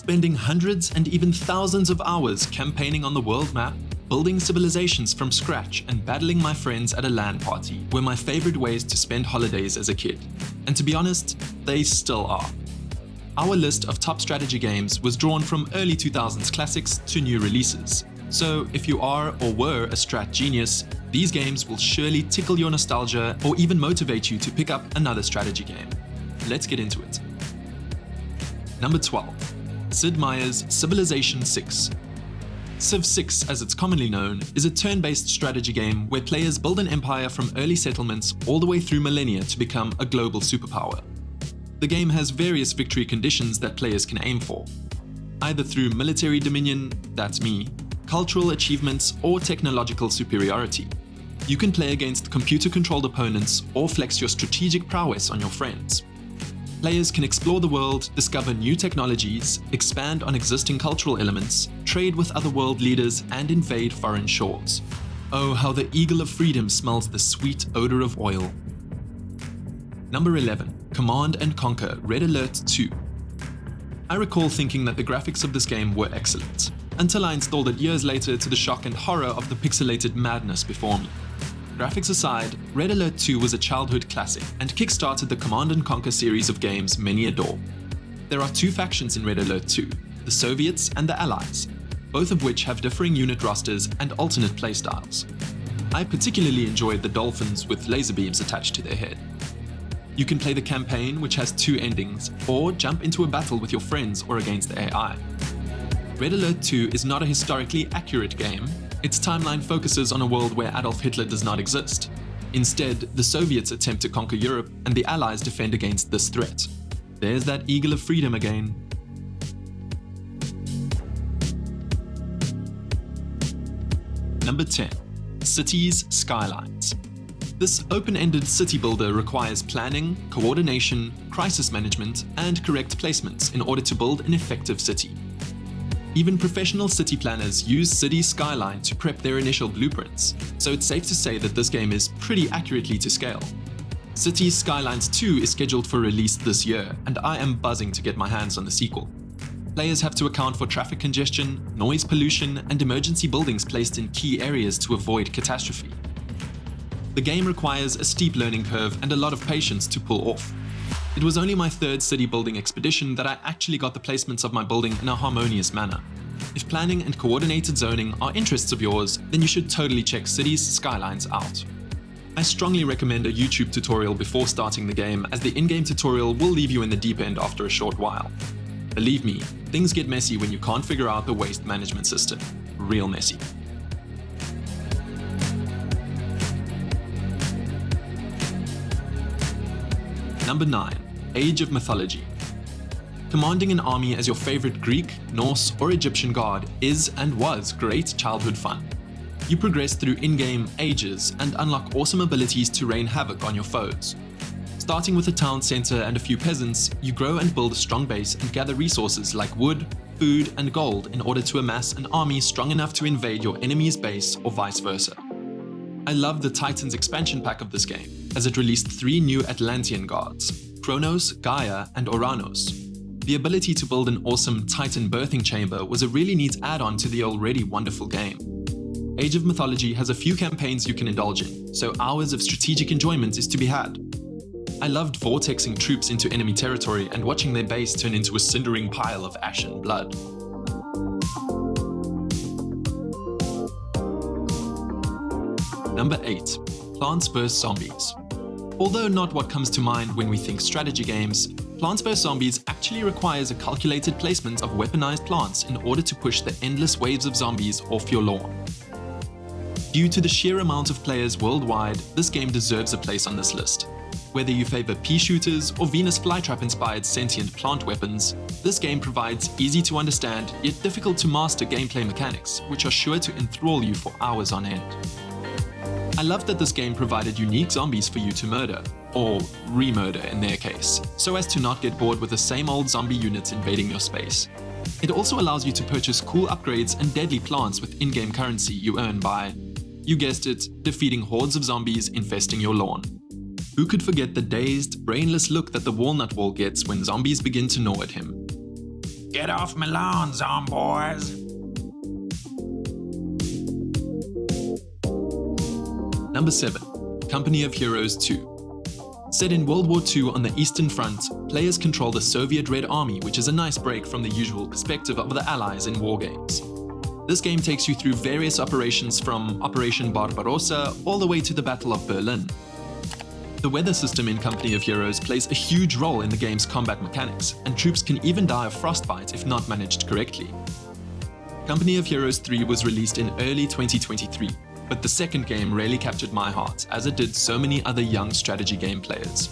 spending hundreds and even thousands of hours campaigning on the world map, building civilizations from scratch, and battling my friends at a LAN party were my favorite ways to spend holidays as a kid. And to be honest, they still are. Our list of top strategy games was drawn from early 2000s classics to new releases. So if you are or were a strat genius, these games will surely tickle your nostalgia or even motivate you to pick up another strategy game. Let's get into it. Number 12. Sid Meier's Civilization VI. Civ 6, as it's commonly known, is a turn-based strategy game where players build an empire from early settlements all the way through millennia to become a global superpower. The game has various victory conditions that players can aim for, either through military dominion, that's me, cultural achievements, or technological superiority. You can play against computer-controlled opponents or flex your strategic prowess on your friends. Players can explore the world, discover new technologies, expand on existing cultural elements, trade with other world leaders, and invade foreign shores. Oh, how the Eagle of Freedom smells the sweet odor of oil. Number 11. Command & Conquer Red Alert 2. I recall thinking that the graphics of this game were excellent, until I installed it years later to the shock and horror of the pixelated madness before me. Graphics aside, Red Alert 2 was a childhood classic and kickstarted the Command & Conquer series of games many adore. There are two factions in Red Alert 2, the Soviets and the Allies, both of which have differing unit rosters and alternate playstyles. I particularly enjoyed the Dolphins with laser beams attached to their head. You can play the campaign, which has two endings, or jump into a battle with your friends or against the AI. Red Alert 2 is not a historically accurate game. Its timeline focuses on a world where Adolf Hitler does not exist. Instead, the Soviets attempt to conquer Europe and the Allies defend against this threat. There's that Eagle of Freedom again. Number 10. Cities Skylines. This open-ended city builder requires planning, coordination, crisis management, and correct placements in order to build an effective city. Even professional city planners use City Skyline to prep their initial blueprints, so it's safe to say that this game is pretty accurately to scale. Cities Skylines 2 is scheduled for release this year, and I am buzzing to get my hands on the sequel. Players have to account for traffic congestion, noise pollution, and emergency buildings placed in key areas to avoid catastrophe. The game requires a steep learning curve and a lot of patience to pull off. It was only my third city building expedition that I actually got the placements of my building in a harmonious manner. If planning and coordinated zoning are interests of yours, then you should totally check Cities Skylines out. I strongly recommend a YouTube tutorial before starting the game, as the in-game tutorial will leave you in the deep end after a short while. Believe me, things get messy when you can't figure out the waste management system. Real messy. Number 9. Age of Mythology. Commanding an army as your favorite Greek, Norse, or Egyptian god is and was great childhood fun. You progress through in-game ages and unlock awesome abilities to rain havoc on your foes. Starting with a town center and a few peasants, you grow and build a strong base and gather resources like wood, food, and gold in order to amass an army strong enough to invade your enemy's base or vice versa. I love the Titans expansion pack of this game, as it released 3 new Atlantean gods, Kronos, Gaia, and Oranos. The ability to build an awesome Titan birthing chamber was a really neat add-on to the already wonderful game. Age of Mythology has a few campaigns you can indulge in, so hours of strategic enjoyment is to be had. I loved vortexing troops into enemy territory and watching their base turn into a cindering pile of ash and blood. Number 8. Plants vs. Zombies. Although not what comes to mind when we think strategy games, Plants vs. Zombies actually requires a calculated placement of weaponized plants in order to push the endless waves of zombies off your lawn. Due to the sheer amount of players worldwide, this game deserves a place on this list. Whether you favor pea shooters or Venus flytrap-inspired sentient plant weapons, this game provides easy to understand yet difficult to master gameplay mechanics, which are sure to enthrall you for hours on end. I love that this game provided unique zombies for you to murder, or re-murder in their case, so as to not get bored with the same old zombie units invading your space. It also allows you to purchase cool upgrades and deadly plants with in-game currency you earn by, you guessed it, defeating hordes of zombies infesting your lawn. Who could forget the dazed, brainless look that the walnut wall gets when zombies begin to gnaw at him? Get off my lawn, zomboys! Number 7. Company of Heroes 2. Set in World War II on the Eastern Front, players control the Soviet Red Army, which is a nice break from the usual perspective of the Allies in war games. This game takes you through various operations from Operation Barbarossa all the way to the Battle of Berlin. The weather system in Company of Heroes plays a huge role in the game's combat mechanics, and troops can even die of frostbite if not managed correctly. Company of Heroes 3 was released in early 2023, but the second game really captured my heart, as it did so many other young strategy game players.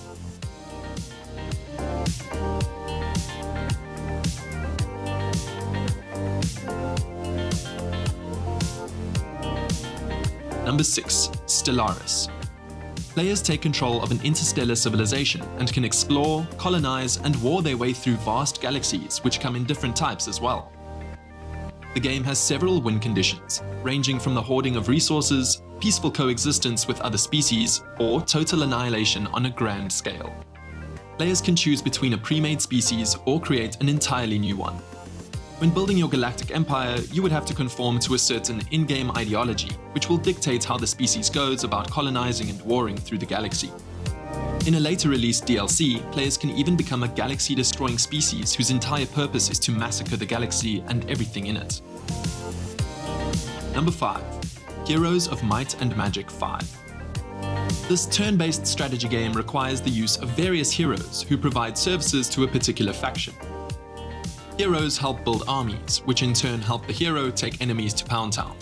Number 6. Stellaris. Players take control of an interstellar civilization and can explore, colonize, and war their way through vast galaxies, which come in different types as well. The game has several win conditions, ranging from the hoarding of resources, peaceful coexistence with other species, or total annihilation on a grand scale. Players can choose between a pre-made species or create an entirely new one. When building your galactic empire, you would have to conform to a certain in-game ideology, which will dictate how the species goes about colonizing and warring through the galaxy. In a later released DLC, players can even become a galaxy-destroying species whose entire purpose is to massacre the galaxy and everything in it. Number 5. Heroes of Might and Magic 5. This turn-based strategy game requires the use of various heroes who provide services to a particular faction. Heroes help build armies, which in turn help the hero take enemies to Pound Town.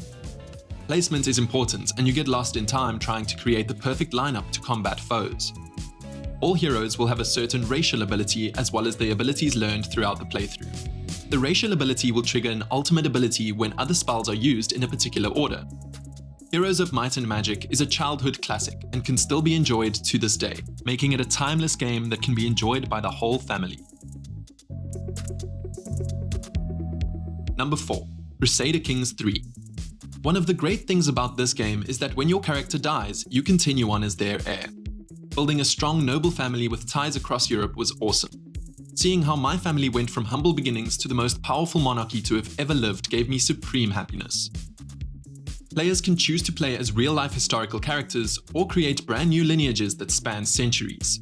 Placement is important, and you get lost in time trying to create the perfect lineup to combat foes. All heroes will have a certain racial ability as well as the abilities learned throughout the playthrough. The racial ability will trigger an ultimate ability when other spells are used in a particular order. Heroes of Might and Magic is a childhood classic and can still be enjoyed to this day, making it a timeless game that can be enjoyed by the whole family. Number 4. Crusader Kings 3. One of the great things about this game is that when your character dies, you continue on as their heir. Building a strong noble family with ties across Europe was awesome. Seeing how my family went from humble beginnings to the most powerful monarchy to have ever lived gave me supreme happiness. Players can choose to play as real-life historical characters or create brand new lineages that span centuries.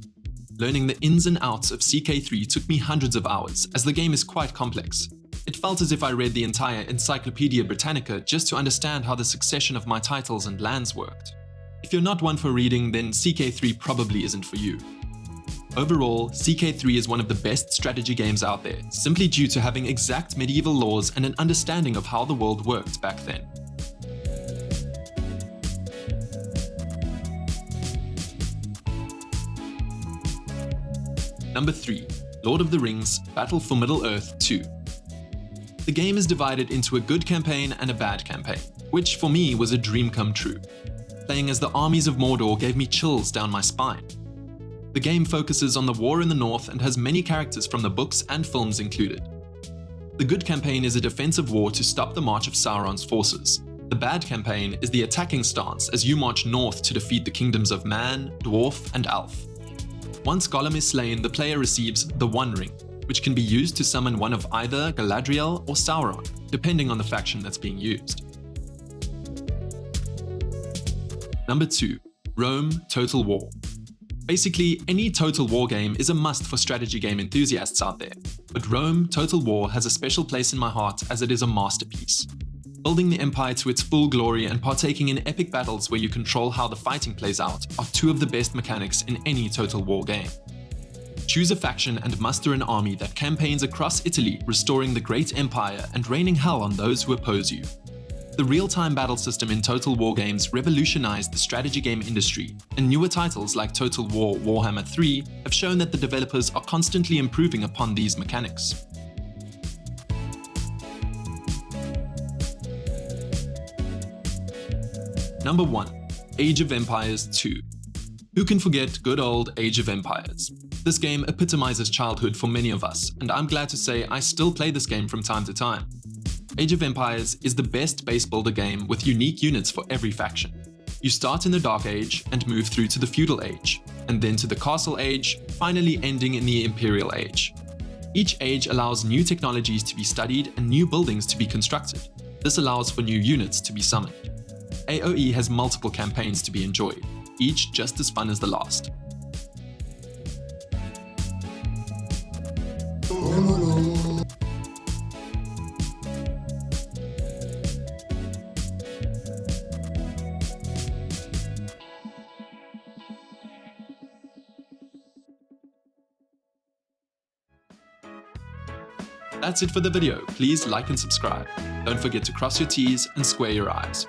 Learning the ins and outs of CK3 took me hundreds of hours, as the game is quite complex. It felt as if I read the entire Encyclopedia Britannica just to understand how the succession of my titles and lands worked. If you're not one for reading, then CK3 probably isn't for you. Overall, CK3 is one of the best strategy games out there, simply due to having exact medieval laws and an understanding of how the world worked back then. Number 3. Lord of the Rings Battle for Middle-earth 2. The game is divided into a good campaign and a bad campaign, which for me was a dream come true. Playing as the armies of Mordor gave me chills down my spine. The game focuses on the war in the north and has many characters from the books and films included. The good campaign is a defensive war to stop the march of Sauron's forces. The bad campaign is the attacking stance as you march north to defeat the kingdoms of Man, Dwarf, and Elf. Once Gollum is slain, the player receives the One Ring, which can be used to summon one of either Galadriel or Sauron, depending on the faction that's being used. Number 2. Rome Total War. Basically, any Total War game is a must for strategy game enthusiasts out there, but Rome Total War has a special place in my heart as it is a masterpiece. Building the empire to its full glory and partaking in epic battles where you control how the fighting plays out are two of the best mechanics in any Total War game. Choose a faction and muster an army that campaigns across Italy, restoring the great empire and raining hell on those who oppose you. The real-time battle system in Total War games revolutionized the strategy game industry, and newer titles like Total War Warhammer 3 have shown that the developers are constantly improving upon these mechanics. Number 1. Age of Empires 2. Who can forget good old Age of Empires? This game epitomizes childhood for many of us, and I'm glad to say I still play this game from time to time. Age of Empires is the best base builder game with unique units for every faction. You start in the Dark Age and move through to the Feudal Age, and then to the Castle Age, finally ending in the Imperial Age. Each age allows new technologies to be studied and new buildings to be constructed. This allows for new units to be summoned. AoE has multiple campaigns to be enjoyed, each just as fun as the last. That's it for the video. Please like and subscribe. Don't forget to cross your T's and square your I's.